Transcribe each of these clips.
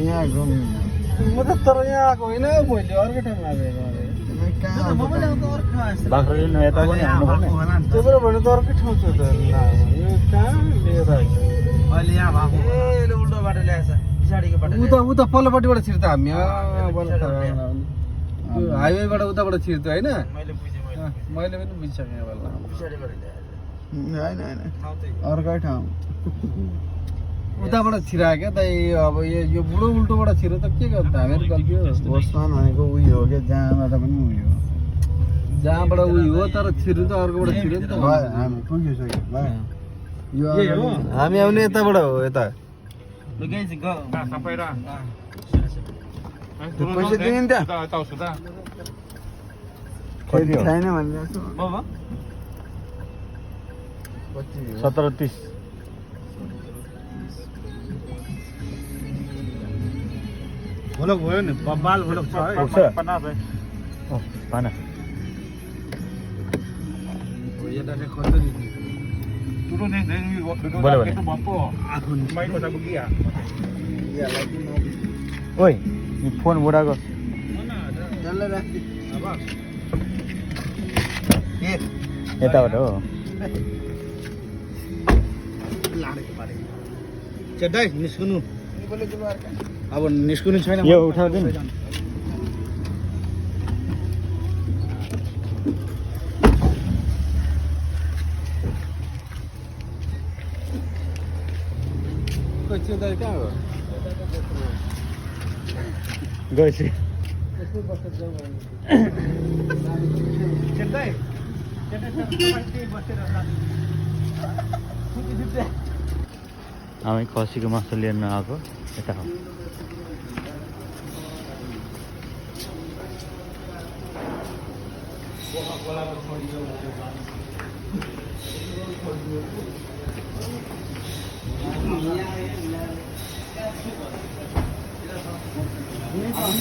यहाँ घुम्नु म त तर यहाँ आएको होइन मैले अर्कै ठाउँमा आएको बाख्राले न यता पनि हाल्नु पर्ने त्यबाट भने त अर्कै ठाउँ छ त यो कहाँ लिएर आएको अहिले यहाँ भएको ए उल्टो बाटो ल्याएछ पछाडिको बाटो उता पल्लोपट्टिबाट छिर्छ हामी हाइवेबाट उताबाट छिर्छ होइन मैले बुझेँ मैले पनि बुझिसकेँ पछाडिबाट ल्याएछ होइन होइन अर्कै ठाउँ उताबाट छिरायो क्या त अब यो बुढो उल्टोबाट छिरो त के गर्छ हामीहरू गल्ती हो बसमान भनेको उयो हो क्या जहाँबाट पनि उयो हो जहाँबाट उयो हो तर छिर्नु त अर्कोबाट छिर्यो नि त हामी पुगिसक्यो यो हामी आउने यताबाट हो यता पैसा दिने नि त्यहाँ छैन भन्ने 17:30 भोलक भयो नि बाल भोलक छ है पुग्छ? 50 है पाना यो त खतरी टुटो नै बोल्यो भने बप्पो आफू माइको त बुगिया ओइ यो फोन बुढाको डल्लै राख्दै अब यताबाट हो लाडेको पारे चेदाइ निस्कुनु अब निस्कुनु छैन यो उठाउँदैन चेदाइ कहाँ हो गएपछि चेदाइ हामी खसीको मासु लिएर आएको यता हो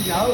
जाओ